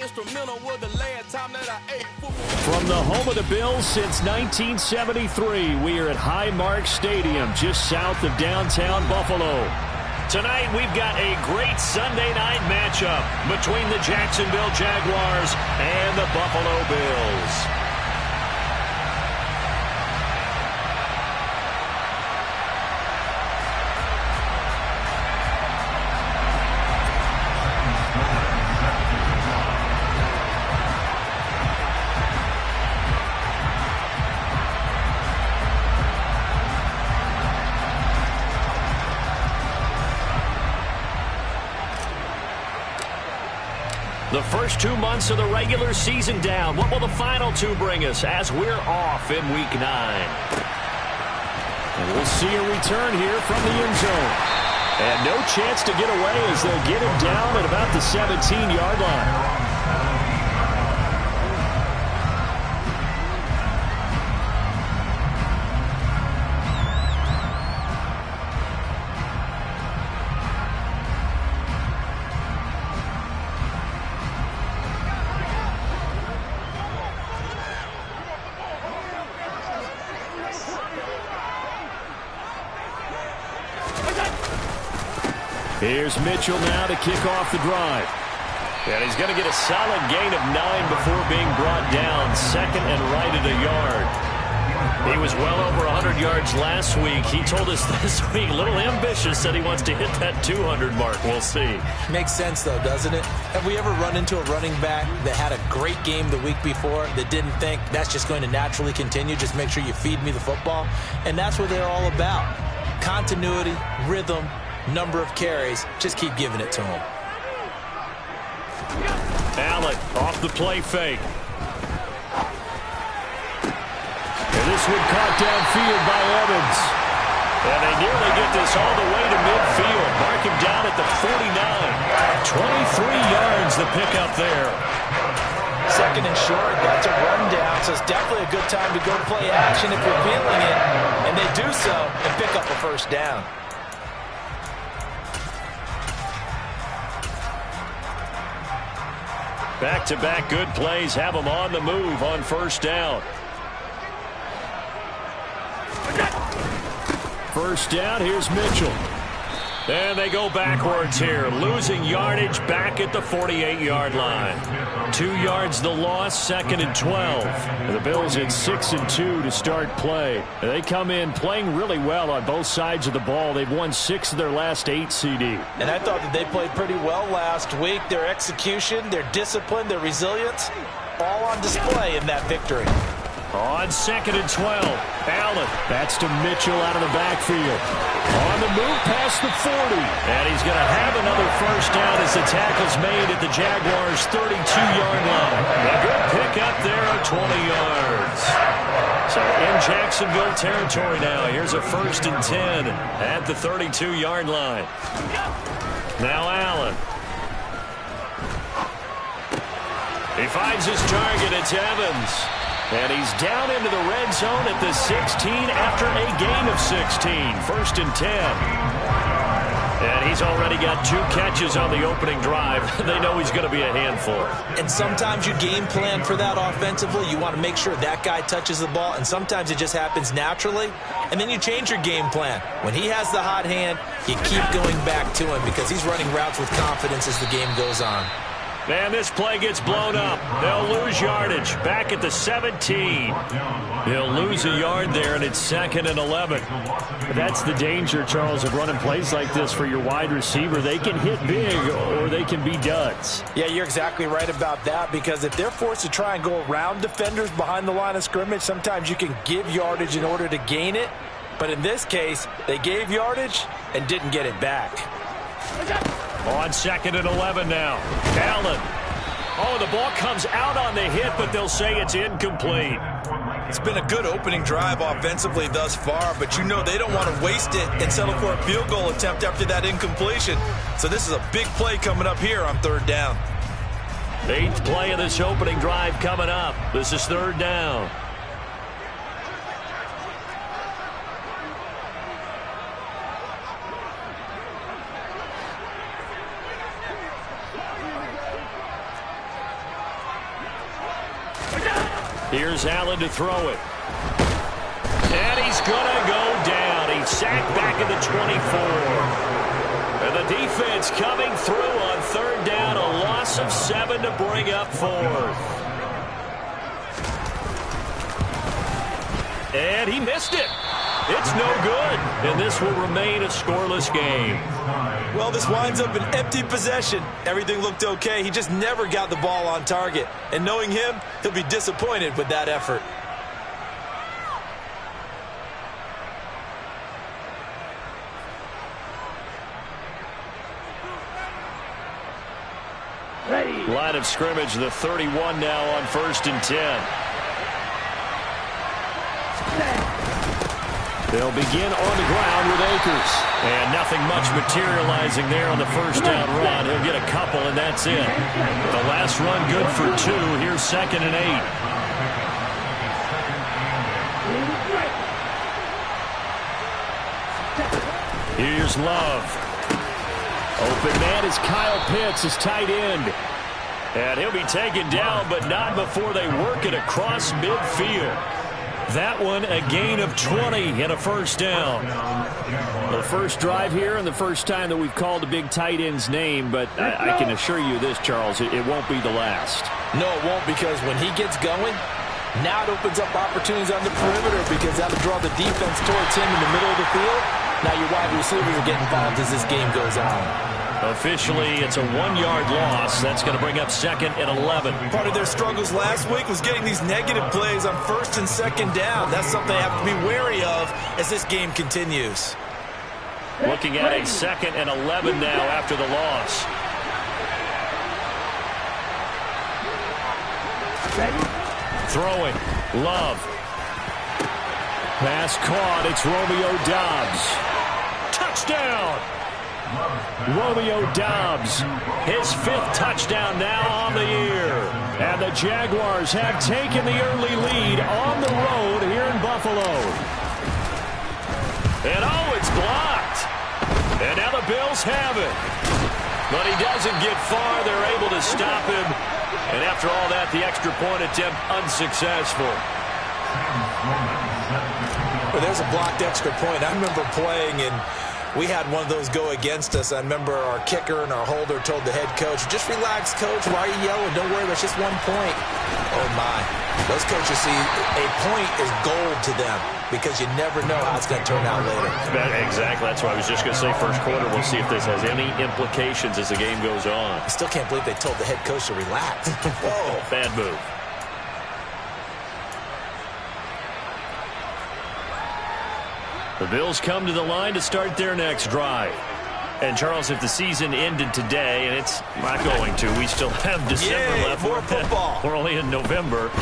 instrumental was the last time that I ate football. From the home of the Bills since 1973, we are at Highmark Stadium, just south of downtown Buffalo. Tonight, we've got a great Sunday night matchup between the Jacksonville Jaguars and the Buffalo Bills. The first 2 months of the regular season down. What will the final two bring us as we're off in Week 9? And we'll see a return here from the end zone. And no chance to get away as they'll get him down at about the 17-yard line. Here's Mitchell now to kick off the drive. And he's going to get a solid gain of 9 before being brought down. Second and right at a yard. He was well over 100 yards last week. He told us this week, a little ambitious, said he wants to hit that 200 mark. We'll see. Makes sense, though, doesn't it? Have we ever run into a running back that had a great game the week before that didn't think that's just going to naturally continue? Just make sure you feed me the football. And that's what they're all about. Continuity, rhythm, number of carries. Just keep giving it to him. Allen off the play fake. And this one caught downfield by Evans. And they nearly get this all the way to midfield. Mark him down at the 49. 23 yards the pickup there. Second and short, that's a rundown, so it's definitely a good time to go play action if you're feeling it. And they do so and pick up a first down. Back-to-back good plays have them on the move on first down. First down, here's Mitchell. And they go backwards here, losing yardage back at the 48-yard line. 2 yards the loss, second and 12. And the Bills at 6-2 to start play. And they come in playing really well on both sides of the ball. They've won 6 of their last 8 CD. And I thought that they played pretty well last week. Their execution, their discipline, their resilience, all on display in that victory. On second and 12, Allen. That's to Mitchell out of the backfield. On the move past the 40. And he's going to have another first down as the tackle's made at the Jaguars' 32-yard line. A good pickup there of 20 yards. So in Jacksonville territory now. Here's a first and 10 at the 32-yard line. Now Allen. He finds his target. It's Evans. And he's down into the red zone at the 16 after a gain of 16. First and 10. And he's already got 2 catches on the opening drive. They know he's going to be a handful. And sometimes you game plan for that offensively. You want to make sure that guy touches the ball. And sometimes it just happens naturally. And then you change your game plan. When he has the hot hand, you keep going back to him because he's running routes with confidence as the game goes on. And this play gets blown up. They'll lose yardage back at the 17. They'll lose a yard there, and it's second and 11. That's the danger, Charles, of running plays like this for your wide receiver. They can hit big or they can be duds. Yeah, you're exactly right about that because if they're forced to try and go around defenders behind the line of scrimmage, sometimes you can give yardage in order to gain it. But in this case, they gave yardage and didn't get it back. On second and 11 now. Allen. Oh, the ball comes out on the hit, but they'll say it's incomplete. It's been a good opening drive offensively thus far, but you know they don't want to waste it and settle for a field goal attempt after that incompletion. So this is a big play coming up here on third down. 8th play of this opening drive coming up. This is third down. Here's Allen to throw it. And he's going to go down. He's sacked back at the 24. And the defense coming through on third down. A loss of 7 to bring up fourth. And he missed it. It's no good. And this will remain a scoreless game. Well, this winds up an empty possession. Everything looked okay. He just never got the ball on target. And knowing him, he'll be disappointed with that effort. Line of scrimmage, the 31 now on 1st and 10. They'll begin on the ground with Akers. And nothing much materializing there on the first down run. He'll get a couple, and that's it. The last run good for 2. Here's 2nd and 8. Here's Love. Open man is Kyle Pitts, his tight end. And he'll be taken down, but not before they work it across midfield. That one, a gain of 20 and a first down. The first drive here and the first time that we've called a big tight end's name, but I can assure you this, Charles, it won't be the last. No, it won't, because when he gets going, now it opens up opportunities on the perimeter, because that'll draw the defense towards him in the middle of the field. Now your wide receivers will get involved as this game goes on. Officially, it's a 1-yard loss. That's going to bring up 2nd and 11. Part of their struggles last week was getting these negative plays on 1st and 2nd down. That's something they have to be wary of as this game continues. Looking at a 2nd and 11 now after the loss. Throwing. Love. Pass caught. It's Romeo Doubs. Touchdown! Romeo Doubs, his 5th touchdown now on the year. And the Jaguars have taken the early lead on the road here in Buffalo. And oh, it's blocked. And now the Bills have it. But he doesn't get far. They're able to stop him. And after all that, the extra point attempt unsuccessful. Well, there's a blocked extra point. I remember playing, and we had one of those go against us. I remember our kicker and our holder told the head coach, just relax, coach. Why are you yelling? Don't worry, it's just 1 point. Oh, my. Those coaches see a point is gold to them, because you never know how it's going to turn out later. Exactly. That's what I was just going to say. First quarter, we'll see if this has any implications as the game goes on. I still can't believe they told the head coach to relax. Whoa. Bad move. The Bills come to the line to start their next drive. And, Charles, if the season ended today, and it's not going to, we still have December left. More football. We're only in November.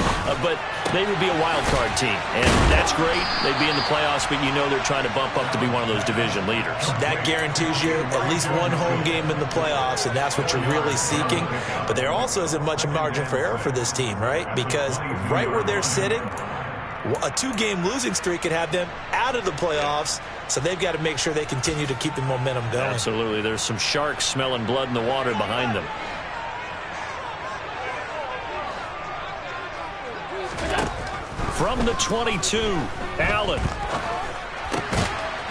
But they would be a wild card team. And that's great. They'd be in the playoffs, but you know they're trying to bump up to be one of those division leaders. That guarantees you at least one home game in the playoffs, and that's what you're really seeking. But there also isn't much margin for error for this team, right? Because right where they're sitting, a 2-game losing streak could have them out of the playoffs, so they've got to make sure they continue to keep the momentum going. Absolutely. There's some sharks smelling blood in the water behind them. From the 22, Allen.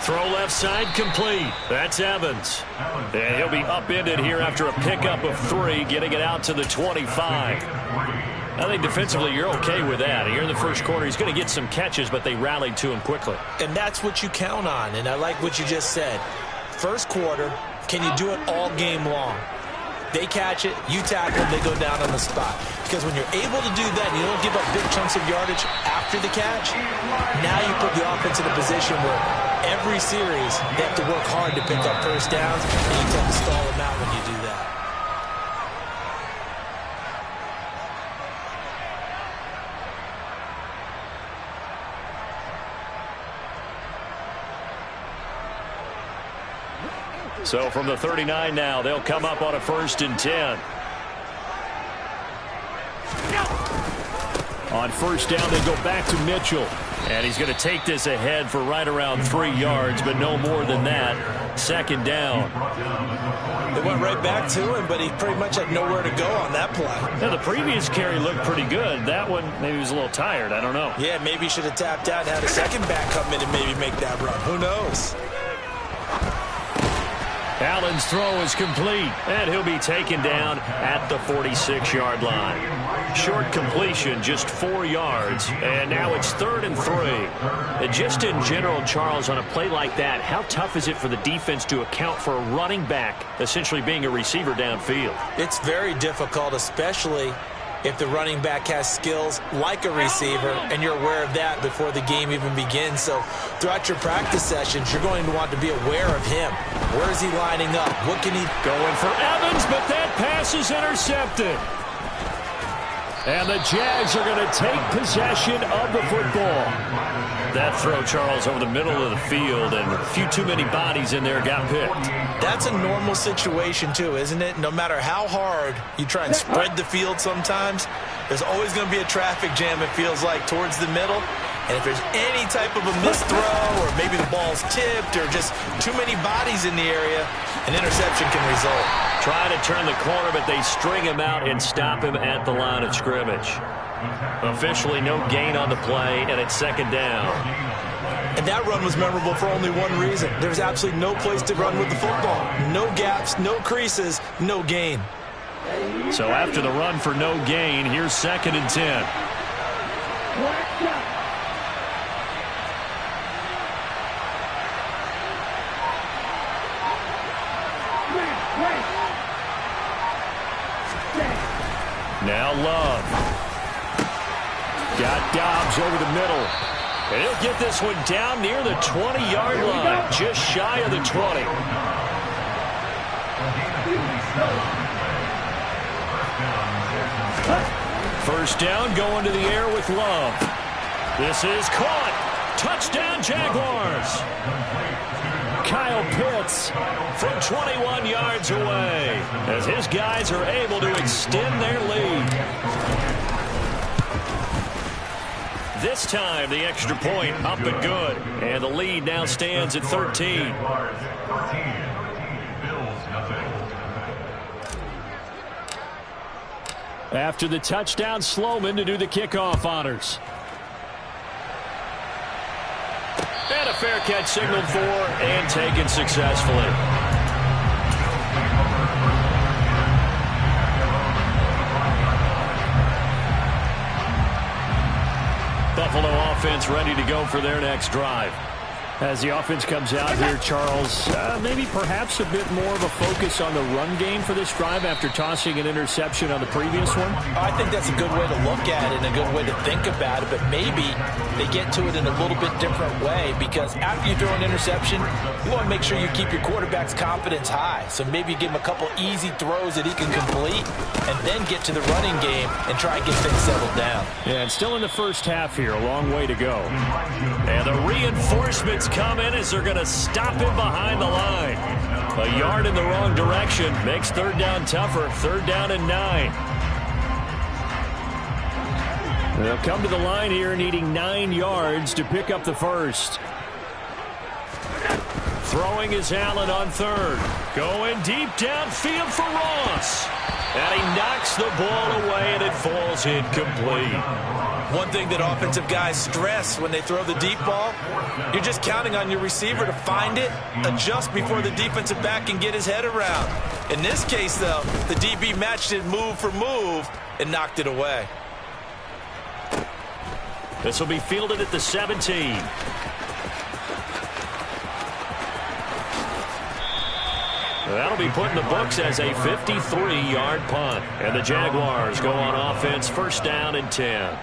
Throw left side complete. That's Evans. And he'll be upended here after a pickup of 3, getting it out to the 25. I think defensively you're okay with that. Here in the first quarter, he's going to get some catches, but they rallied to him quickly. And that's what you count on, and I like what you just said. First quarter, can you do it all game long? They catch it, you tackle, they go down on the spot. Because when you're able to do that and you don't give up big chunks of yardage after the catch, now you put the offense in a position where every series they have to work hard to pick up first downs, and you tend to stall them out when you do that. So from the 39 now, they'll come up on a 1st and 10. On first down, they go back to Mitchell. And he's going to take this ahead for right around 3 yards, but no more than that. Second down. They went right back to him, but he pretty much had nowhere to go on that play. Yeah, the previous carry looked pretty good. That one, maybe he was a little tired. I don't know. Yeah, maybe he should have tapped out and had a second back come in and maybe make that run. Who knows? Allen's throw is complete, and he'll be taken down at the 46-yard line. Short completion, just 4 yards, and now it's 3rd and 3. And just in general, Charles, on a play like that, how tough is it for the defense to account for a running back essentially being a receiver downfield? It's very difficult, especially if the running back has skills like a receiver, and you're aware of that before the game even begins. So throughout your practice sessions, you're going to want to be aware of him. Where is he lining up? What can he... Going for Evans, but that pass is intercepted. And the Jags are going to take possession of the football. That throw, Charles, over the middle of the field, and a few too many bodies in there got picked. That's a normal situation, too, isn't it? No matter how hard you try and spread the field sometimes, there's always going to be a traffic jam, it feels like, towards the middle. And if there's any type of a missed throw, or maybe the ball's tipped, or just too many bodies in the area, an interception can result. Trying to turn the corner, but they string him out and stop him at the line of scrimmage. Officially no gain on the play, and it's 2nd down. And that run was memorable for only one reason. There's absolutely no place to run with the football. No gaps, no creases, no gain. So after the run for no gain, here's 2nd and 10. Now Love. Got Dobbs over the middle. And he'll get this one down near the 20-yard line, just shy of the 20. First down, going to the air with Love. This is caught. Touchdown, Jaguars. Kyle Pitts from 21 yards away as his guys are able to extend their lead. This time, the extra point up and good. And the lead now stands at 13. After the touchdown, Sloman to do the kickoff honors. And a fair catch signaled for and taken successfully. Buffalo offense ready to go for their next drive. As the offense comes out here, Charles, maybe perhaps a bit more of a focus on the run game for this drive after tossing an interception on the previous one? I think that's a good way to look at it and a good way to think about it, but maybe they get to it in a little bit different way, because after you throw an interception, you want to make sure you keep your quarterback's confidence high. So maybe give him a couple easy throws that he can complete and then get to the running game and try and get things settled down. Yeah, and still in the first half here, a long way to go. And the reinforcements come in as they're going to stop him behind the line. A yard in the wrong direction makes 3rd down tougher. 3rd down and 9. They'll come to the line here needing 9 yards to pick up the first. Throwing is Allen on 3rd. Going deep downfield for Ross. And he knocks the ball away, and it falls incomplete. One thing that offensive guys stress when they throw the deep ball, you're just counting on your receiver to find it, adjust before the defensive back can get his head around. In this case, though, the DB matched it move for move and knocked it away. This will be fielded at the 17. That'll be put in the books as a 53-yard punt. And the Jaguars go on offense, 1st down and 10.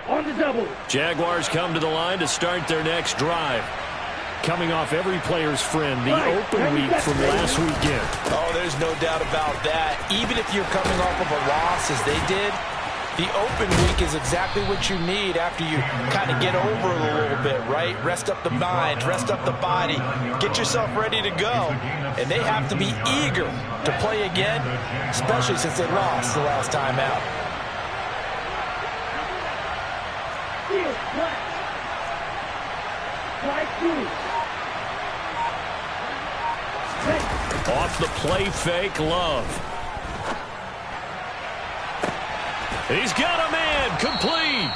On the double. Jaguars come to the line to start their next drive. Coming off every player's friend, the open week from last weekend. Oh, there's no doubt about that. Even if you're coming off of a loss as they did, The open week is exactly what you need after you kind of get over it a little bit, right? Rest up the mind, rest up the body, get yourself ready to go. And they have to be eager to play again, especially since they lost the last time out. Off the play fake, Love. He's got a man, complete.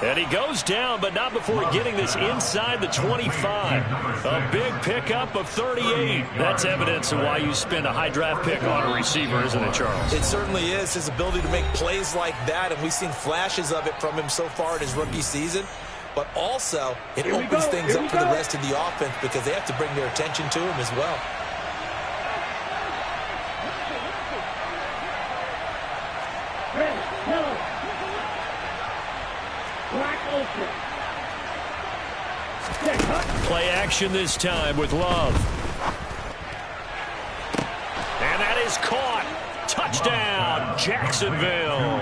And he goes down, but not before getting this inside the 25. A big pickup of 38. That's evidence of why you spend a high draft pick on a receiver, isn't it, Charles? It certainly is. His ability to make plays like that, and we've seen flashes of it from him so far in his rookie season. But also, it opens things up for the rest of the offense because they have to bring their attention to him as well. Play action this time with Love. And that is caught. Touchdown, Jacksonville.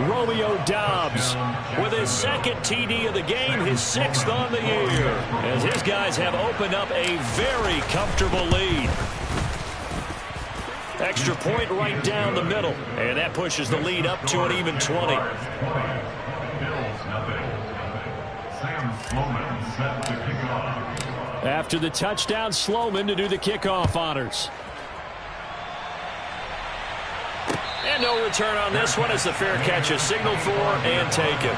Romeo Doubs with his second TD of the game, his 6th on the year, as his guys have opened up a very comfortable lead. Extra point right down the middle, and that pushes the lead up to an even 20. After the touchdown, Sloman to do the kickoff honors. And no return on this one as the fair catch is signaled for and taken.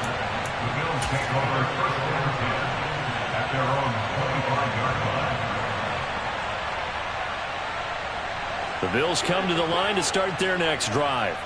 The Bills come to the line to start their next drive.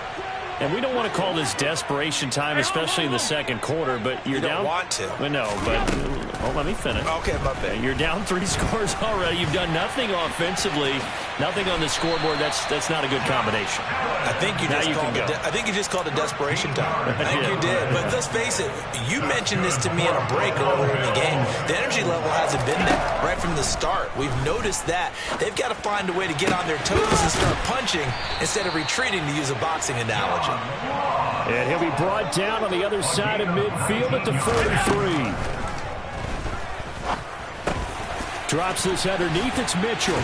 And we don't want to call this desperation time, especially in the second quarter, but you're down. You don't want to. Well, no, but let me finish. Okay, my bad. You're down 3 scores already. You've done nothing offensively, nothing on the scoreboard. That's not a good combination. I think you just called it desperation time. I think you did. But let's face it, you mentioned this to me in a break earlier in the game. The energy level hasn't been there right from the start. We've noticed that. They've got to find a way to get on their toes and start punching instead of retreating, to use a boxing analogy. And he'll be brought down on the other side of midfield at the 43. Drops this underneath. It's Mitchell.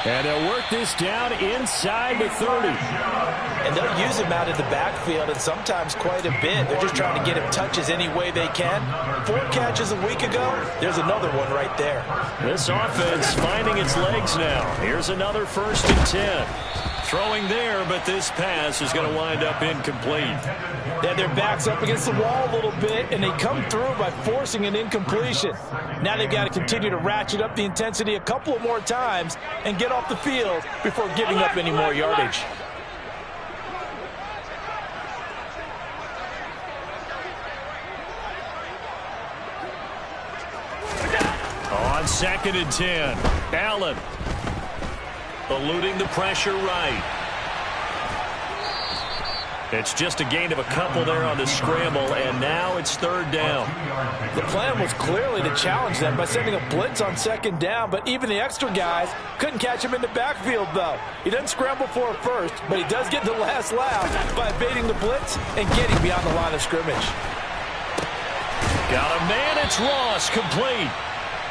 And they'll work this down inside the 30. And they'll use him out of the backfield, and sometimes quite a bit. They're just trying to get him touches any way they can. 4 catches a week ago. There's another one right there. This offense finding its legs now. Here's another 1st and 10. Throwing there, but this pass is going to wind up incomplete. They have their backs up against the wall a little bit, and they come through by forcing an incompletion. Now they've got to continue to ratchet up the intensity a couple of more times and get off the field before giving up any more yardage. On 2nd and 10, Allen eluding the pressure right. It's just a gain of a couple there on the scramble, and now it's 3rd down. The plan was clearly to challenge them by sending a blitz on 2nd down, but even the extra guys couldn't catch him in the backfield, though. He doesn't scramble for it first, but he does get the last laugh by evading the blitz and getting beyond the line of scrimmage. Got a man, it's Ross, complete.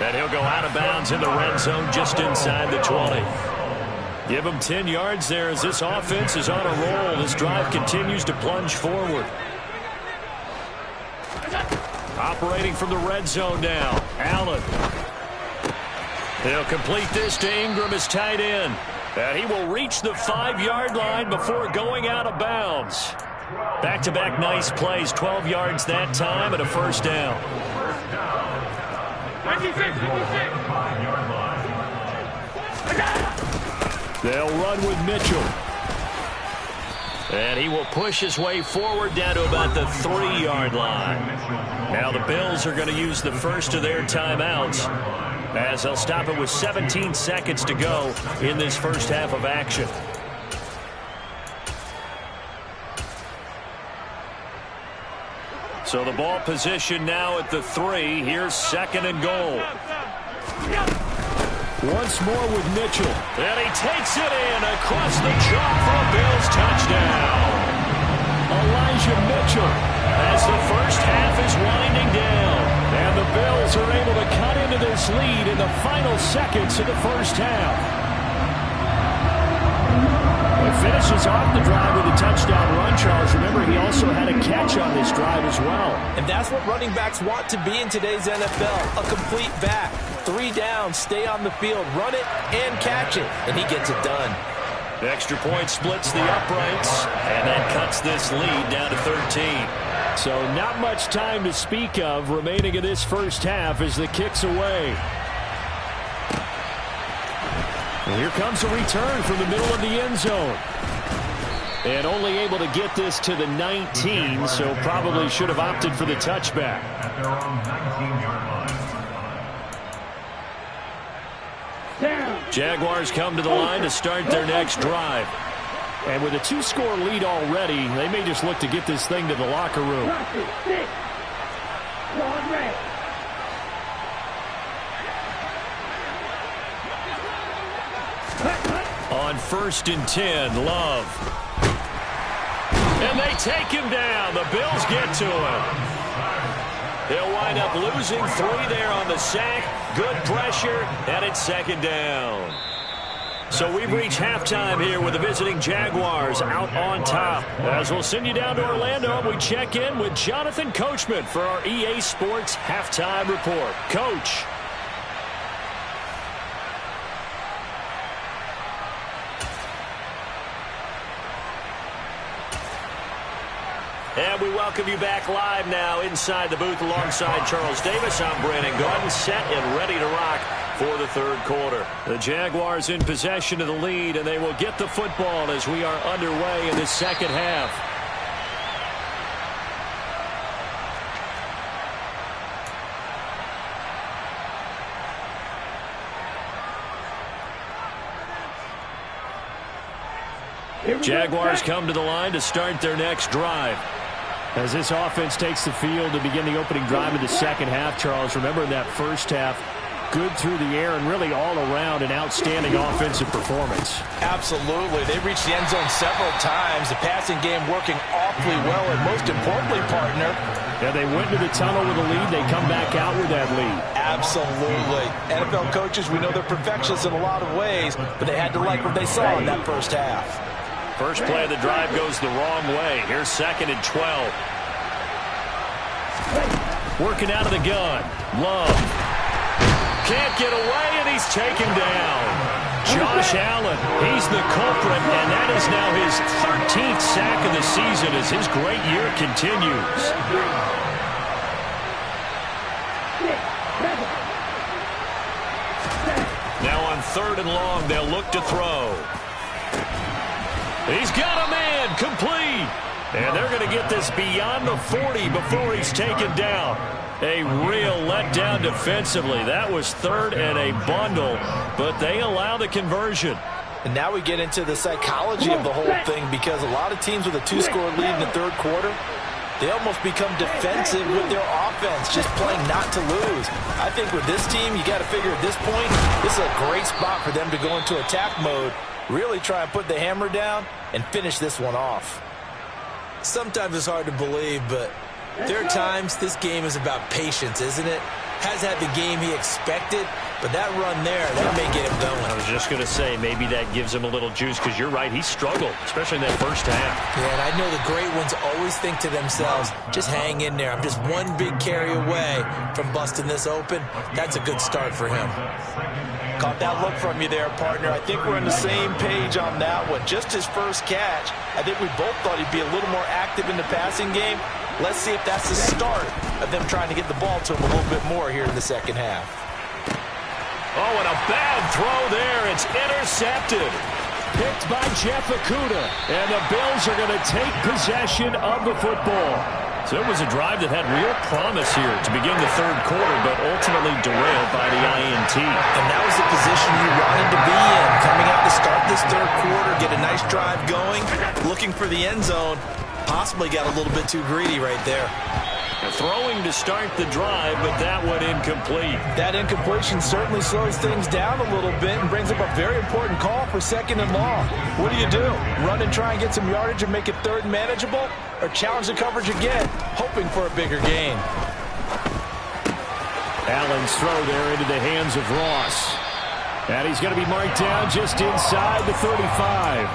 And he'll go out of bounds in the red zone just inside the 20. Give him 10 yards there as this offense is on a roll. This drive continues to plunge forward. Operating from the red zone now, Allen. He'll complete this to Ingram as tight end. And he will reach the 5-yard line before going out of bounds. Back-to-back nice plays, 12 yards that time and a 1st down. 56. They'll run with Mitchell. And he will push his way forward down to about the 3-yard line. Now the Bills are going to use the first of their timeouts as they'll stop it with 17 seconds to go in this first half of action. So the ball position now at the 3. Here's 2nd and goal. Once more with Mitchell. And he takes it in across the chalk for a Bills touchdown. Mitchell, as the first half is winding down. And the Bills are able to cut into this lead in the final seconds of the first half. He finishes off the drive with a touchdown run, Charles. Remember, he also had a catch on this drive as well. And that's what running backs want to be in today's NFL, a complete back. 3 downs, stay on the field, run it, and catch it. And he gets it done. The extra point splits the uprights, and that cuts this lead down to 13. So not much time to speak of remaining in this first half as the kick's away. And here comes a return from the middle of the end zone. And only able to get this to the 19, so probably should have opted for the touchback. Jaguars come to the line to start their next drive. And with a 2-score lead already, they may just look to get this thing to the locker room. On 1st and 10, Love. And they take him down. The Bills get to him. He'll wind up losing 3 there on the sack. Good pressure, and it's 2nd down. So we've reached halftime here with the visiting Jaguars out on top. As we'll send you down to Orlando, we check in with Jonathan Coachman for our EA Sports Halftime Report. Coach. And we welcome you back live now inside the booth alongside Charles Davis. I'm Brandon Garden, set and ready to rock for the 3rd quarter. The Jaguars in possession of the lead, and they will get the football as we are underway in the 2nd half. Jaguars come to the line to start their next drive. As this offense takes the field to begin the opening drive of the 2nd half, Charles, remember in that first half, good through the air and really all around an outstanding offensive performance. Absolutely. They reached the end zone several times. The passing game working awfully well, and most importantly, partner. Yeah, they went to the tunnel with a lead. They come back out with that lead. Absolutely. NFL coaches, we know they're perfectionists in a lot of ways, but they had to like what they saw in that first half. First play of the drive goes the wrong way. Here's 2nd and 12. Working out of the gun. Love. Can't get away, and he's taken down. Josh Allen, he's the culprit, and that is now his 13th sack of the season as his great year continues. Now on 3rd and long, they'll look to throw. He's got a man, complete. And they're going to get this beyond the 40 before he's taken down. A real letdown defensively. That was 3rd and a bundle, but they allow the conversion. And now we get into the psychology of the whole thing, because a lot of teams with a 2-score lead in the 3rd quarter, they almost become defensive with their offense, just playing not to lose. I think with this team, you got to figure at this point, this is a great spot for them to go into attack mode, really try and put the hammer down and finish this one off. Sometimes it's hard to believe, but there are times this game is about patience, isn't it? Has had the game he expected, but that run there, that may get him going. I was just going to say, maybe that gives him a little juice, because you're right, he struggled, especially in that first half. Yeah, and I know the great ones always think to themselves, just hang in there. I'm just one big carry away from busting this open. That's a good start for him. Caught that look from you there, partner. I think we're on the same page on that one. Just his first catch. I think we both thought he'd be a little more active in the passing game. Let's see if that's the start of them trying to get the ball to him a little bit more here in the 2nd half. Oh, and a bad throw there. It's intercepted. Picked by Jeff Okudah. And the Bills are going to take possession of the football. So it was a drive that had real promise here to begin the 3rd quarter, but ultimately derailed by the INT. And that was the position you wanted to be in. Coming out to start this 3rd quarter, get a nice drive going, looking for the end zone. Possibly got a little bit too greedy right there. Throwing to start the drive, but that one incomplete. That incompletion certainly slows things down a little bit and brings up a very important call for 2nd and long. What do? Run and try and get some yardage and make it 3rd and manageable? Or challenge the coverage again, hoping for a bigger gain? Allen's throw there into the hands of Ross. And he's going to be marked down just inside the 35.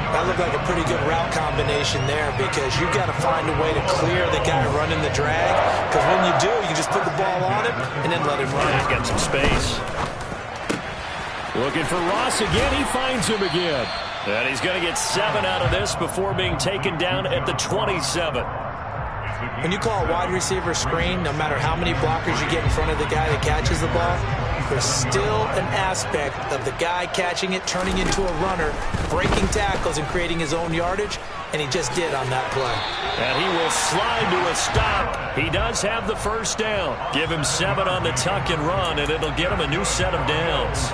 That looked like a pretty good route combination there because you've got to find a way to clear the guy running the drag. Because when you do, you just put the ball on him and then let him run. He's got some space. Looking for Ross again. He finds him again. And he's going to get 7 out of this before being taken down at the 27. When you call a wide receiver screen, no matter how many blockers you get in front of the guy that catches the ball, there's still an aspect of the guy catching it, turning into a runner, breaking tackles and creating his own yardage, and he just did on that play. And he will slide to a stop. He does have the first down. Give him 7 on the tuck and run, and it'll get him a new set of downs.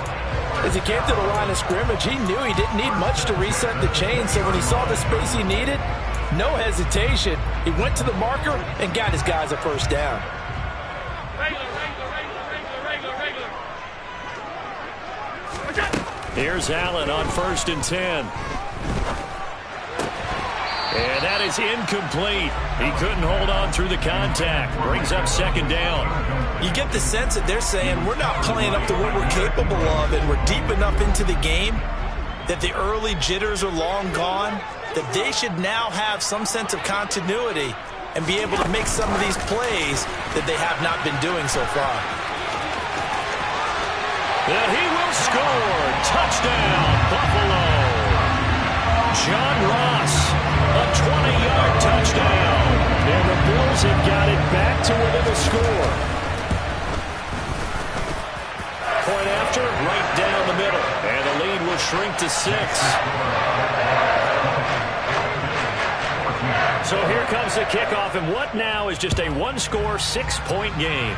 As he came to the line of scrimmage, he knew he didn't need much to reset the chain, so when he saw the space he needed, no hesitation. He went to the marker and got his guys a first down. Here's Allen on 1st and 10. And that is incomplete. He couldn't hold on through the contact. Brings up 2nd down. You get the sense that they're saying we're not playing up to what we're capable of and we're deep enough into the game that the early jitters are long gone, that they should now have some sense of continuity and be able to make some of these plays that they have not been doing so far. And he will score. Touchdown, Buffalo. John Ross, a 20-yard touchdown. And the Bills have got it back to within a score. Point after, right down the middle. And the lead will shrink to 6. So here comes the kickoff, and what now is just a one-score, 6-point game.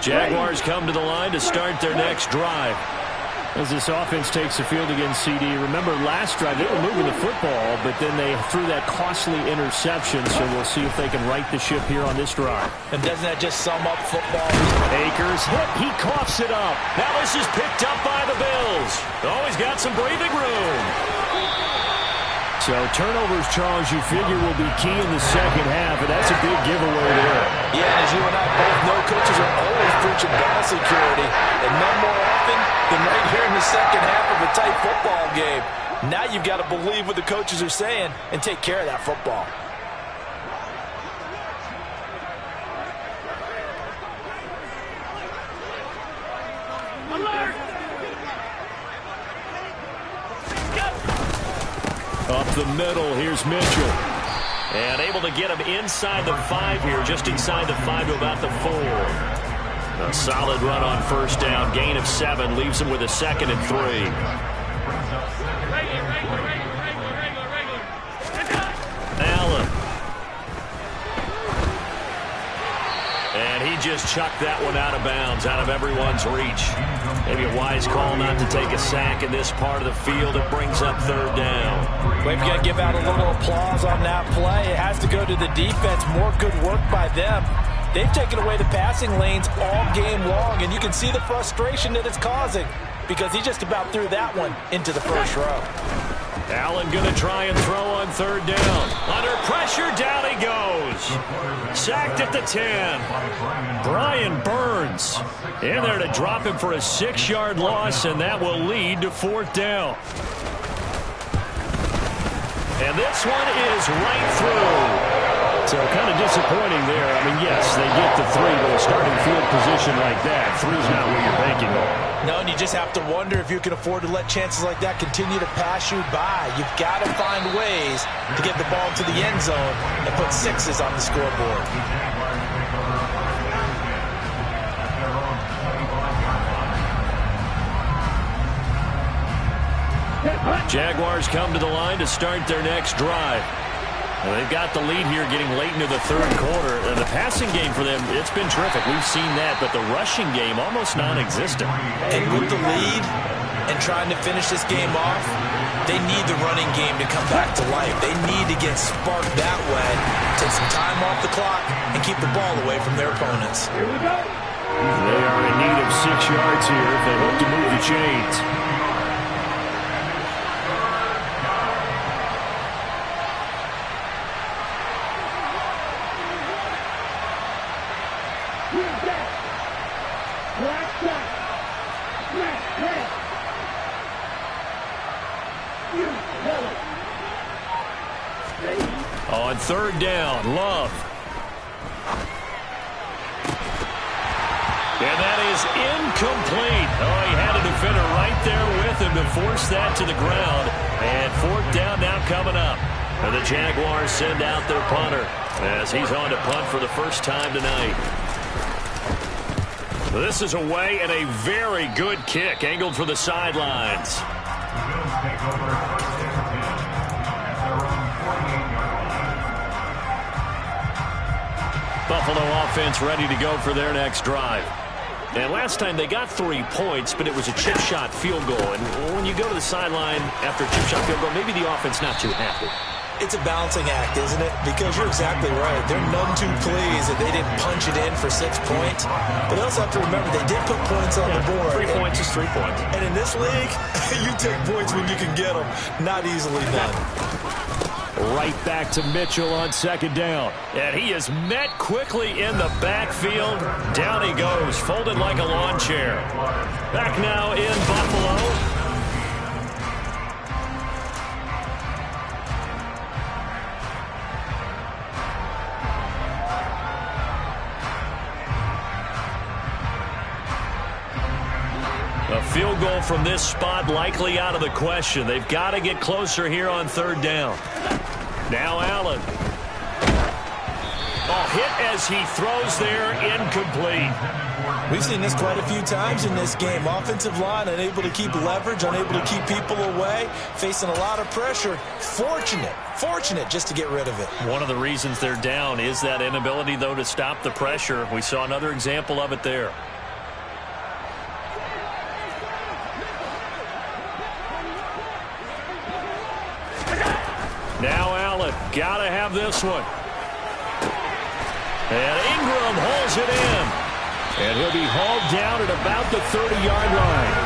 Jaguars come to the line to start their next drive. As this offense takes the field against CD, remember last drive they were moving the football, but then they threw that costly interception, so we'll see if they can right the ship here on this drive. And doesn't that just sum up football? Akers hit, he coughs it up. Now this is picked up by the Bills. Oh, he's got some breathing room. So turnovers, Charles, you figure will be key in the second half, and that's a big giveaway there. Yeah, and as you and I both know, coaches are always preaching ball security, and none more often than right here in the second half of a tight football game. Now you've got to believe what the coaches are saying and take care of that football. Up the middle, here's Mitchell. And able to get him inside the 5 here, just inside the 5 to about the 4. A solid run on first down, gain of 7, leaves him with a 2nd and 3. Allen. And he just chucked that one out of bounds, out of everyone's reach. Maybe a wise call not to take a sack in this part of the field. It brings up 3rd down. We've got to give out a little applause on that play. It has to go to the defense. More good work by them. They've taken away the passing lanes all game long, and you can see the frustration that it's causing because he just about threw that one into the first row. Allen going to try and throw on 3rd down. Under pressure, down he goes. Sacked at the 10. Brian Burns in there to drop him for a 6-yard loss, and that will lead to 4th down. And this one is right through. So kind of disappointing there. I mean, yes, they get the 3, but a starting field position like that, 3's not what you're banking on. No, and you just have to wonder if you can afford to let chances like that continue to pass you by. You've got to find ways to get the ball to the end zone and put 6s on the scoreboard. Jaguars come to the line to start their next drive. Well, they've got the lead here getting late into the third quarter. And the passing game for them, it's been terrific. We've seen that, but the rushing game almost non-existent. And with the lead and trying to finish this game off, they need the running game to come back to life. They need to get sparked that way, take some time off the clock, and keep the ball away from their opponents. Here we go. They are in need of 6 yards here if they hope to move the chains. On third down, Love. And that is incomplete. Oh, he had a defender right there with him to force that to the ground. And fourth down now coming up. And the Jaguars send out their punter as he's on to punt for the first time tonight. This is away and a very good kick angled for the sidelines. Buffalo offense ready to go for their next drive. And last time they got 3 points, but it was a chip shot field goal. And when you go to the sideline after a chip shot field goal, maybe the offense not too happy. It's a balancing act, isn't it? Because you're exactly right. They're none too pleased that they didn't punch it in for 6 points. But they also have to remember they did put points on the board. 3 points is 3 points. And in this league, you take points when you can get them. Not easily done. Right back to Mitchell on second down. And he is met quickly in the backfield. Down he goes, folded like a lawn chair. Back now in Buffalo. A field goal from this spot likely out of the question. They've got to get closer here on third down. Now Allen. Oh, hit as he throws there, incomplete. We've seen this quite a few times in this game. Offensive line unable to keep leverage, unable to keep people away, facing a lot of pressure. Fortunate just to get rid of it. One of the reasons they're down is that inability, though, to stop the pressure. We saw another example of it there. Now Allen, gotta have this one. And Ingram holds it in. And he'll be hauled down at about the 30-yard line.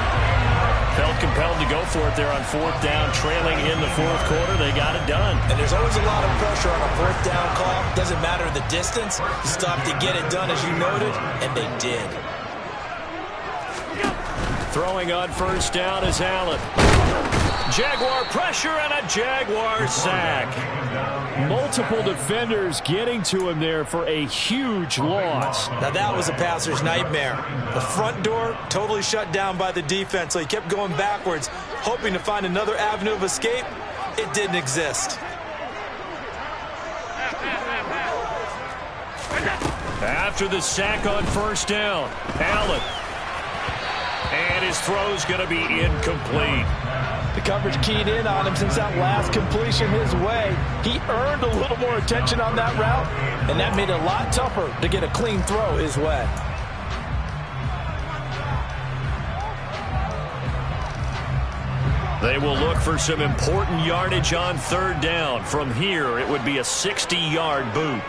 Felt compelled to go for it there on fourth down, trailing in the fourth quarter. They got it done. And there's always a lot of pressure on a fourth down call. Doesn't matter the distance. You stop to get it done, as you noted, and they did. Throwing on first down is Allen. Jaguar pressure and a Jaguar sack. Multiple defenders getting to him there for a huge loss. Now that was a passer's nightmare. The front door totally shut down by the defense, so he kept going backwards, hoping to find another avenue of escape. It didn't exist. After the sack on first down, Allen. And his throw's going to be incomplete. The coverage keyed in on him since that last completion his way. He earned a little more attention on that route, and that made it a lot tougher to get a clean throw his way. They will look for some important yardage on third down. From here, it would be a 60-yard boot.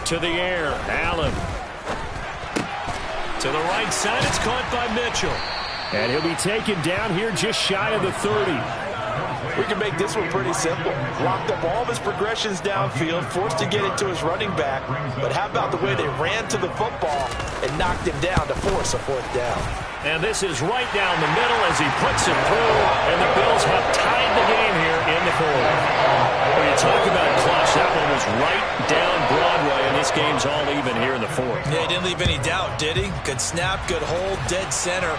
To the air, Allen. To the right side, it's caught by Mitchell. And he'll be taken down here just shy of the 30. We can make this one pretty simple. Locked up all of his progressions downfield, forced to get it to his running back. But how about the way they ran to the football and knocked him down to force a fourth down? And this is right down the middle as he puts it through. And the Bills have tied the game here in the fourth. When you talk about clutch, that one was right down Broadway, and this game's all even here in the fourth. Yeah, he didn't leave any doubt, did he? Good snap, good hold, dead center.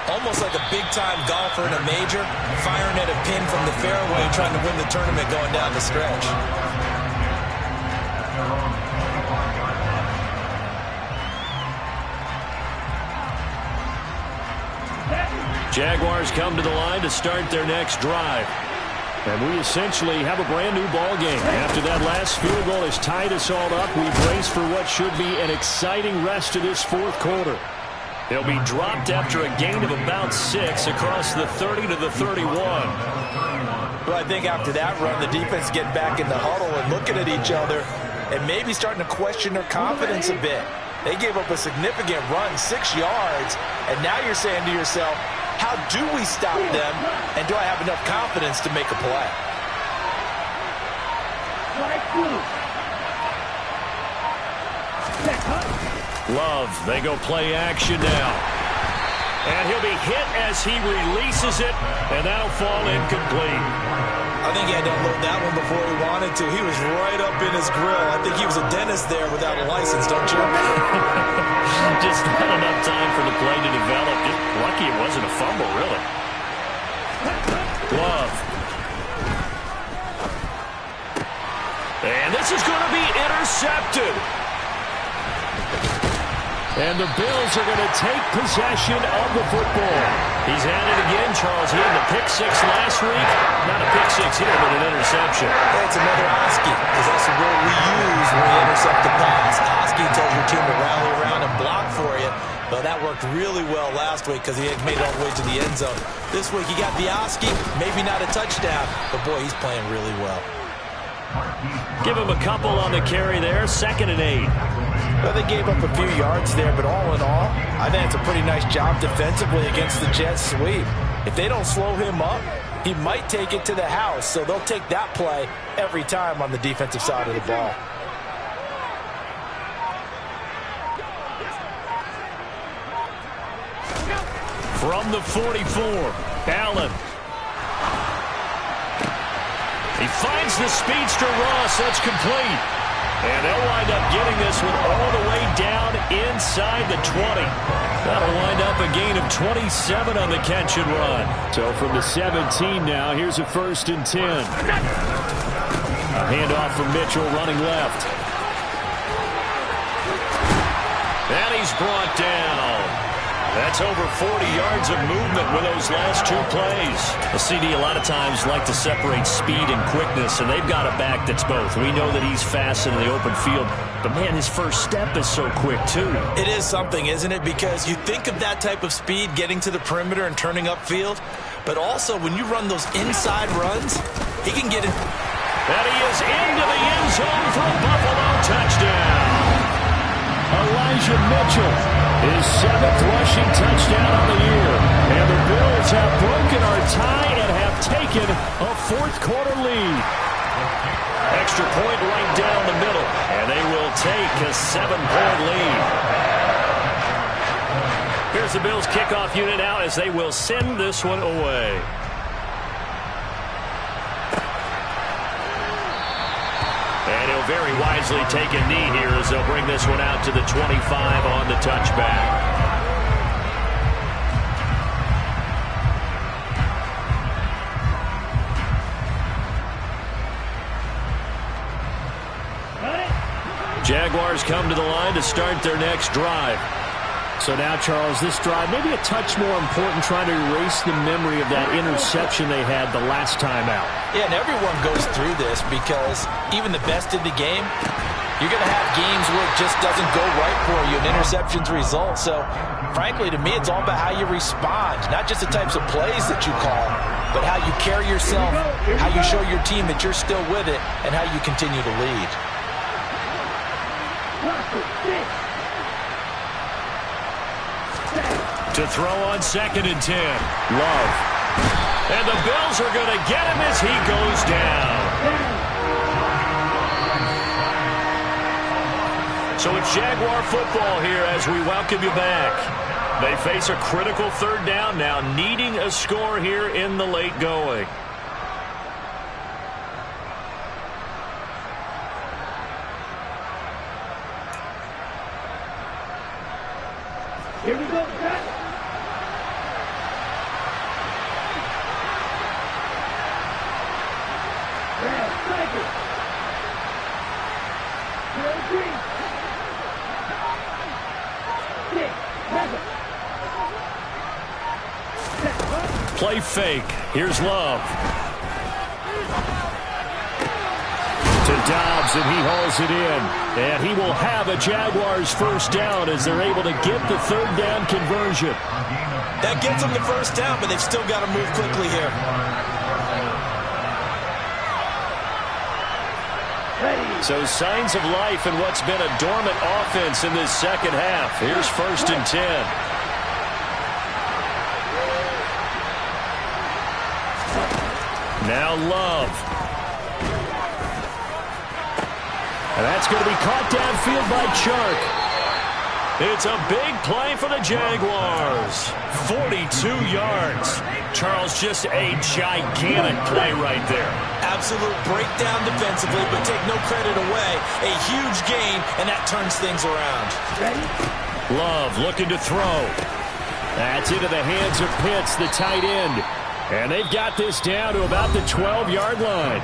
Almost like a big-time golfer in a major, firing at a pin from the fairway, trying to win the tournament going down the stretch. Jaguars come to the line to start their next drive. And we essentially have a brand-new ball game. After that last field goal has tied us all up, we brace for what should be an exciting rest of this fourth quarter. They'll be dropped after a gain of about 6 across the 30 to the 31. Well, I think after that run, the defense get back in the huddle and looking at each other and maybe starting to question their confidence a bit. They gave up a significant run, 6 yards, and now you're saying to yourself, how do we stop them, and do I have enough confidence to make a play? Love, they go play action now. And he'll be hit as he releases it, and that'll fall incomplete. I think he had to unload that one before he wanted to. He was right up in his grill. I think he was a dentist there without a license, don't you? Just not enough time for the play to develop. Just lucky it wasn't a fumble, really. Love. And this is going to be intercepted. And the Bills are going to take possession of the football. He's had it again, Charles. He had the pick 6 last week. Not a pick 6 here, but an interception. It's another Oski, because that's the word we use when we intercept the pass. Oski tells your team to rally around and block for you. Well, that worked really well last week because he had made it all the way to the end zone. This week he got the Oski, maybe not a touchdown, but boy, he's playing really well. Give him a couple on the carry there, 2nd and 8. Well, they gave up a few yards there, but all in all, I think it's a pretty nice job defensively against the Jets sweep. If they don't slow him up, he might take it to the house, so they'll take that play every time on the defensive side of the ball. From the 44, Allen. He finds the speedster Ross. That's complete. And they'll wind up getting this one all the way down inside the 20. That'll wind up a gain of 27 on the catch and run. So from the 17 now, here's a 1st and 10. A handoff from Mitchell running left. And he's brought down. That's over 40 yards of movement with those last 2 plays. The CD a lot of times like to separate speed and quickness, and they've got a back that's both. We know that he's fast in the open field, but man, his first step is so quick too. It is something, isn't it? Because you think of that type of speed getting to the perimeter and turning upfield, but also when you run those inside runs, he can get it. And he is into the end zone for a Buffalo touchdown. Elijah Mitchell, his 7th rushing touchdown on the year. And the Bills have broken our tie and have taken a 4th quarter lead. Extra point right down the middle, and they will take a 7-point lead. Here's the Bills kickoff unit out as they will send this one away. And he'll very wisely take a knee here as they'll bring this one out to the 25 on the touchback. Jaguars come to the line to start their next drive. So now, Charles, this drive maybe a touch more important, trying to erase the memory of that interception they had the last time out. Yeah, and everyone goes through this because even the best in the game, you're going to have games where it just doesn't go right for you and interceptions result. So, frankly, to me, it's all about how you respond, not just the types of plays that you call, but how you carry yourself, how you show your team that you're still with it, and how you continue to lead. To throw on 2nd and 10. Love. And the Bills are going to get him as he goes down. So it's Jaguar football here as we welcome you back. They face a critical 3rd down now, needing a score here in the late going. Here we go, Pat. play fake. Here's Love. To Dobbs, and he hauls it in. And he will have a Jaguars first down as they're able to get the third down conversion. That gets them the first down, but they've still got to move quickly here. So signs of life in what's been a dormant offense in this second half. Here's 1st and 10. Now Love. And that's going to be caught downfield by Chark. It's a big play for the Jaguars. 42 yards. Charles, just a gigantic play right there. Absolute breakdown defensively, but take no credit away. A huge gain, and that turns things around. Love looking to throw. That's into the hands of Pitts, the tight end. And they've got this down to about the 12-yard line.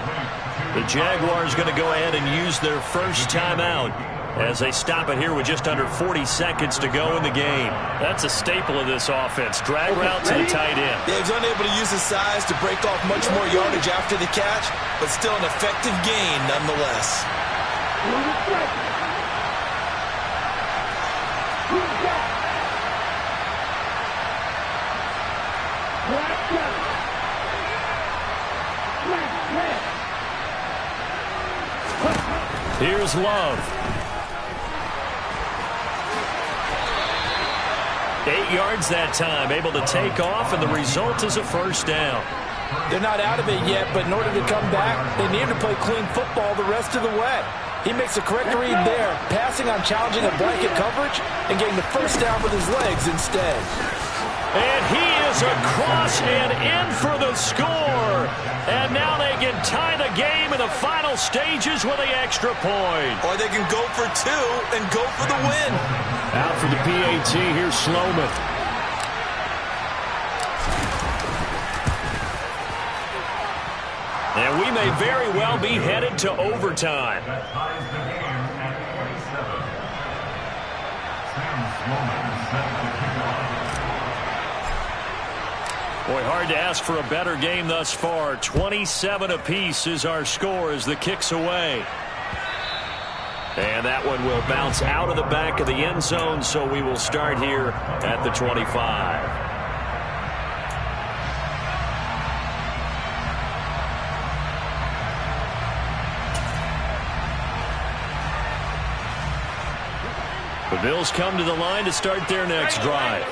The Jaguars going to go ahead and use their first timeout as they stop it here with just under 40 seconds to go in the game. That's a staple of this offense. Drag route to the tight end. Yeah, he's unable to use his size to break off much more yardage after the catch, but still an effective gain nonetheless. Here's Love. 8 yards that time, able to take off, and the result is a first down. They're not out of it yet, but in order to come back, they need to play clean football the rest of the way. He makes a correct read there, passing on challenging a blanket coverage and getting the first down with his legs instead. And he is across and in for the score. And now they can tie the game in the final stages with the extra point. Or they can go for 2 and go for the win. Out for the PAT, here's Sloman. And we may very well be headed to overtime. Boy, hard to ask for a better game thus far. 27 apiece is our score as the kick's away. And that one will bounce out of the back of the end zone, so we will start here at the 25. The Bills come to the line to start their next drive.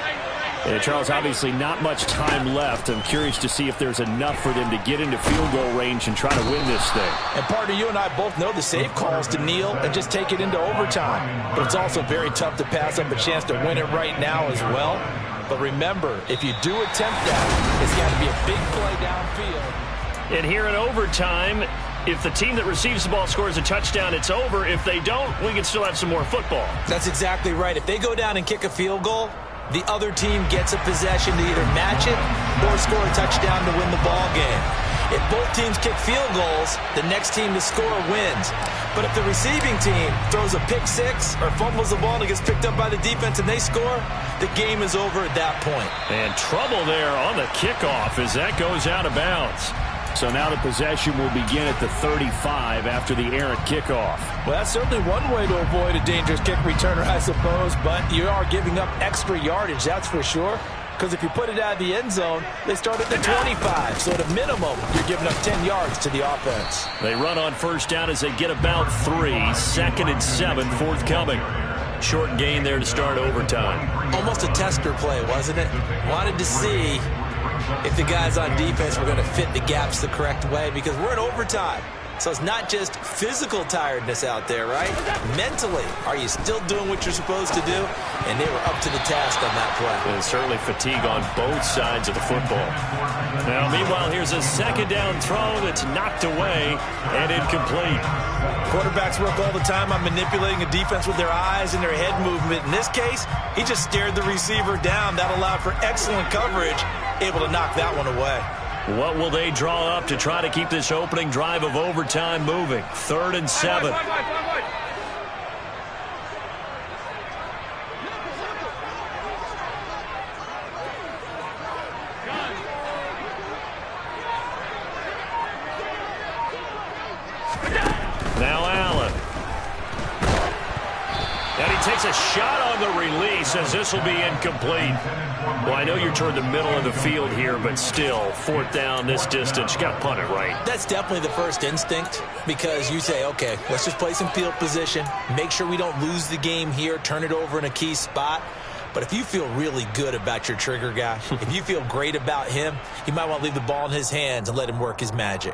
And Charles, obviously not much time left. I'm curious to see if there's enough for them to get into field goal range and try to win this thing. And partner, you and I both know the safe call is to kneel and just take it into overtime. But it's also very tough to pass up a chance to win it right now as well. But remember, if you do attempt that, it's got to be a big play downfield. And here in overtime, if the team that receives the ball scores a touchdown, it's over. If they don't, we can still have some more football. That's exactly right. If they go down and kick a field goal, the other team gets a possession to either match it or score a touchdown to win the ball game. If both teams kick field goals, the next team to score wins. But if the receiving team throws a pick six or fumbles the ball and it gets picked up by the defense and they score, the game is over at that point. And trouble there on the kickoff as that goes out of bounds. So now the possession will begin at the 35 after the errant kickoff. Well, that's certainly one way to avoid a dangerous kick returner, I suppose, but you are giving up extra yardage, that's for sure. Because if you put it out of the end zone, they start at the 25. So at a minimum, you're giving up 10 yards to the offense. They run on first down as they get about 3. 2nd and 7 forthcoming. Short gain there to start overtime. Almost a tester play, wasn't it? Wanted to see if the guys on defense were going to fit the gaps the correct way, because we're in overtime. So it's not just physical tiredness out there, right? Mentally, are you still doing what you're supposed to do? And they were up to the task on that play. And certainly fatigue on both sides of the football. Now, meanwhile, here's a second down throw that's knocked away and incomplete. Quarterbacks work all the time on manipulating a defense with their eyes and their head movement. In this case, he just stared the receiver down. That allowed for excellent coverage, able to knock that one away. What will they draw up to try to keep this opening drive of overtime moving? 3rd and 7. Takes a shot on the release as this will be incomplete. Well, I know you're toward the middle of the field here, but still, 4th down this distance. You got to punt it, right? That's definitely the first instinct because you say, okay, let's just play some field position, make sure we don't lose the game here, turn it over in a key spot. But if you feel really good about your trigger guy, if you feel great about him, you might want to leave the ball in his hands and let him work his magic.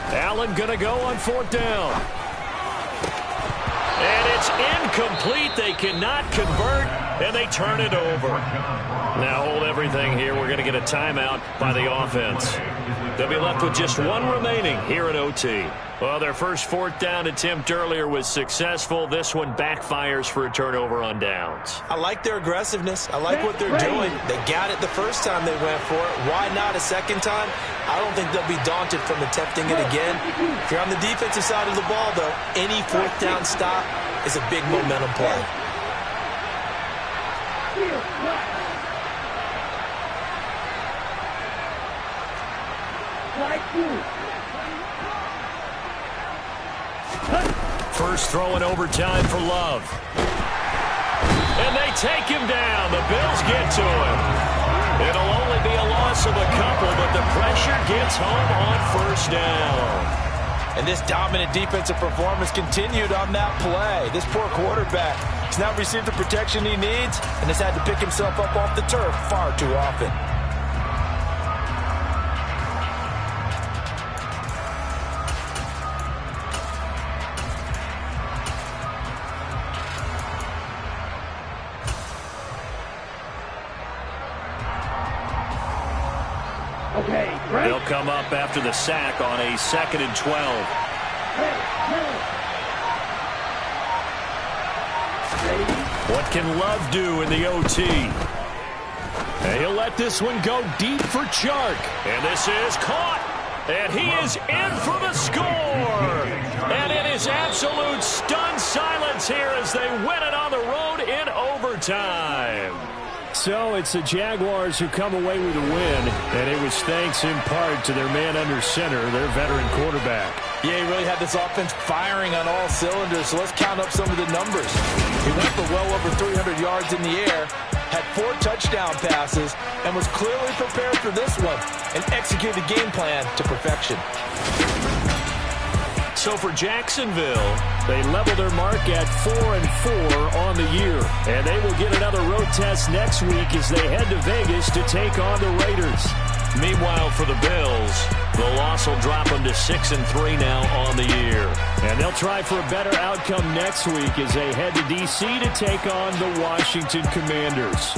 Allen going to go on 4th down. And it's incomplete. They cannot convert, and they turn it over. Now hold everything here. We're going to get a timeout by the offense. They'll be left with just one remaining here at OT. Well, their first 4th down attempt earlier was successful. This one backfires for a turnover on downs. I like their aggressiveness. I like what they're doing. They got it the first time they went for it. Why not a second time? I don't think they'll be daunted from attempting it again. If you're on the defensive side of the ball, though, any 4th down stop is a big momentum play. First throw in overtime for Love. And they take him down. The Bills get to him. It'll only be a loss of a couple, but the pressure gets home on 1st down. And this dominant defensive performance continued on that play. This poor quarterback has not received the protection he needs and has had to pick himself up off the turf far too often. They'll come up after the sack on a 2nd and 12. What can Love do in the OT? And he'll let this one go deep for Chark. And this is caught. And he is in for the score. And it is absolute stunned silence here as they win it on the road in overtime. So it's the Jaguars who come away with a win, and it was thanks in part to their man under center, their veteran quarterback. Yeah, he really had this offense firing on all cylinders, so let's count up some of the numbers. He went for well over 300 yards in the air, had 4 touchdown passes, and was clearly prepared for this one and executed the game plan to perfection. So for Jacksonville, they level their mark at 4-4 on the year. And they will get another road test next week as they head to Vegas to take on the Raiders. Meanwhile, for the Bills, the loss will drop them to 6-3 now on the year. And they'll try for a better outcome next week as they head to D.C. to take on the Washington Commanders.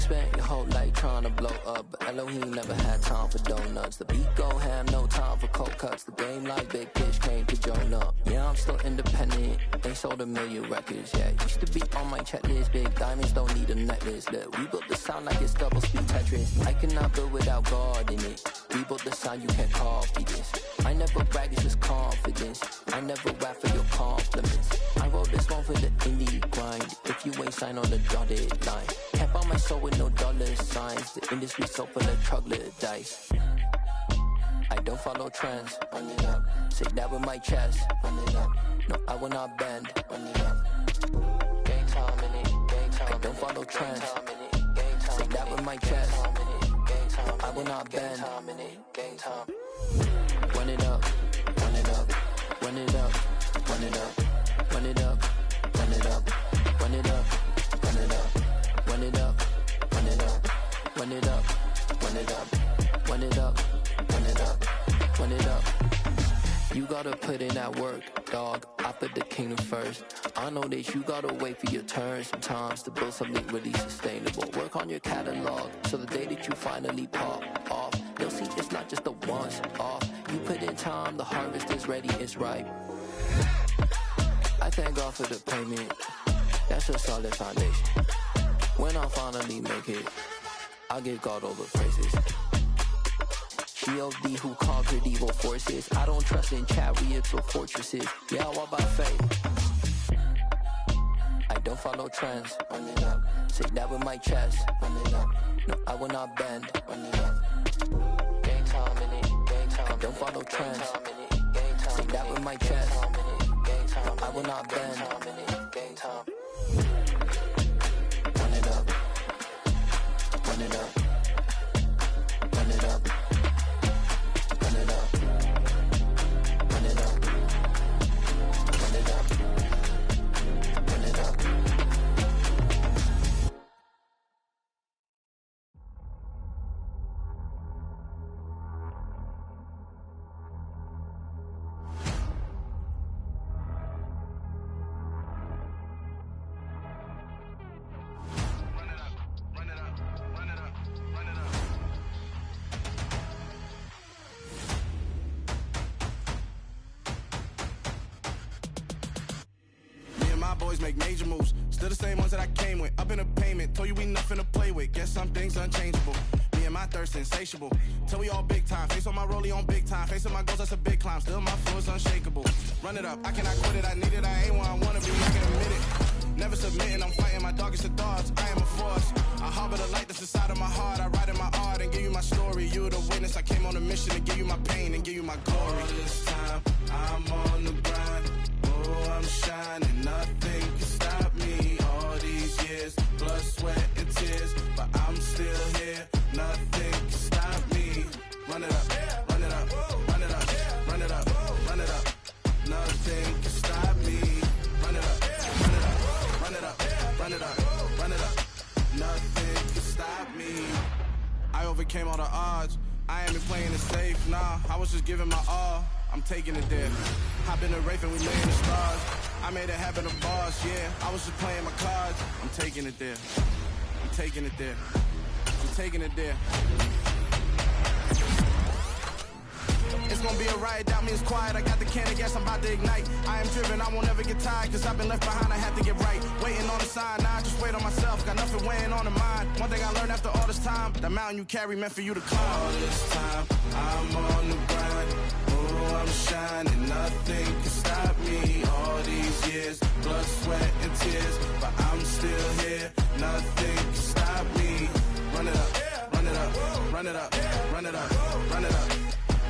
spent your whole life trying to blow up, but Elohim never had time for donuts. The beat go ham, no time for cold cuts. The game like big bitch came to join up. Yeah, I'm still independent. They sold 1 million records. Yeah, used to be on my checklist. Big diamonds don't need a necklace. Look, we built the sound like it's double speed Tetris. I cannot build without God in it. We built the sound, you can't copy this. I never brag, it's just confidence. I never rap for your compliments. I wrote this one for the indie grind. If you ain't signed on the dotted line, can't buy my soul with no dollar signs. The industry so full of troglodytes. I don't follow trends. Run it up. Say that with my chest. Run it up. No, I will not bend. Run it up. Game time in it. Game time. I don't follow trends. Say that with my chest. I will not bend. Game time. Run it up. Run it up. Run it up. Run it up. Run it up. Run it up. Run it up. Run it up. Run it up. Run it up. Run it up. Run it up. Run it up. Run it up. Run it up. You gotta put in that work, dog. I put the kingdom first. I know that you gotta wait for your turn sometimes to build something really sustainable. Work on your catalog, so the day that you finally pop off, you'll see it's not just a once off. You put in time, the harvest is ready, it's ripe. I thank God for the payment. That's a solid foundation. When I finally make it, I'll give God all the praises. G.O.D. who conquered evil forces. I don't trust in chariots or fortresses. Yeah, I walk by faith. I don't follow trends. Run it up. Say that with my chest. Run it up. No, I will not bend. Run it up. Game time in it. Game time. I don't follow trends. Say that with my chest. No, I will not bend. Game time. Run it up. Run it up. Run it up. Run it up. Run it up. Run it up. Run it up. My boys make major moves, still the same ones that I came with. Up in a payment, told you we nothing to play with. Guess some things unchangeable. Me and my thirst insatiable. Till we all big time. Face on my rollie on big time. Facing my goals, that's a big climb. Still my flow is unshakable. Run it up, I cannot quit it. I need it, I ain't where I wanna be. I can admit it. Never submitting, I'm fighting my darkest of thoughts. I am a force. I harbor the light that's inside of my heart. I write in my art and give you my story. You're the witness. I came on a mission to give you my pain and give you my glory. All this time, I'm on the grind. Oh, I'm shining, nothing can stop me. All these years, blood, sweat, and tears, but I'm still here. Nothing can stop me. Run it up, run it up, run it up, run it up, run it up. Nothing can stop me. Run it up, run it up, run it up, run it up, run it up. Nothing can stop me. I overcame all the odds. I ain't been playing it safe, nah. I was just giving my all. I'm taking it there. Hop in the Wraith and we lay in the stars. I made it happen, a boss, yeah. I was just playing my cards. I'm taking it there. I'm taking it there. I'm taking it there. It's gonna be a riot, doubt me it's quiet. I got the can of gas, I'm about to ignite. I am driven, I won't ever get tired, cause I've been left behind, I have to get right. Waiting on the sign, now I just wait on myself. Got nothing weighing on the mind. One thing I learned after all this time, the mountain you carry meant for you to climb. All this time, I'm on the grind. Oh, I'm shining, nothing can stop me. All these years, blood, sweat, and tears, but I'm still here. Nothing can stop me. Run it up, run it up, run it up, run it up, run it up.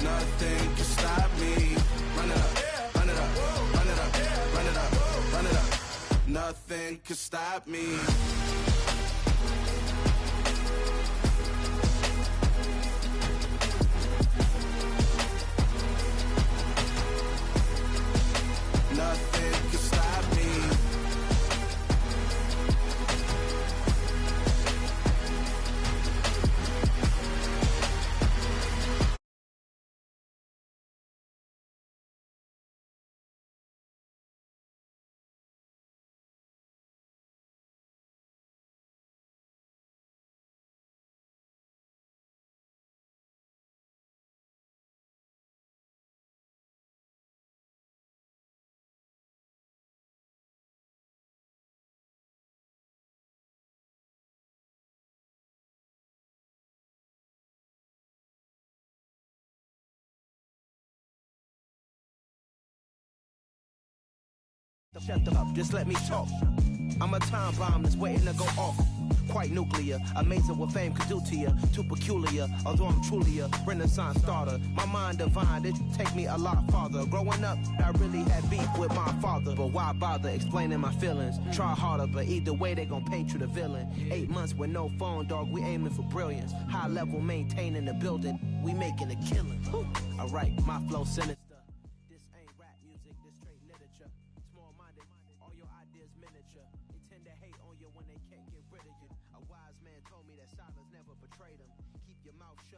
Nothing can stop me. Run it up, run it up, run it up, run it up, run it up. Nothing can stop me. Shut the up, just let me talk. I'm a time bomb that's waiting to go off. Quite nuclear, amazing what fame could do to you. Too peculiar, although I'm truly a renaissance starter. My mind divine, it take me a lot farther. Growing up, I really had beef with my father. But why bother explaining my feelings? Try harder, but either way they gon' paint you the villain. 8 months with no phone, dog, we aiming for brilliance. High level maintaining the building, we making a killing. Alright, my flow sinister. This ain't rap music, this straight literature. Small-minded, all your ideas miniature. They tend to hate on you when they can't get rid of you. A wise man told me that silence never betrayed him. Keep your mouth shut,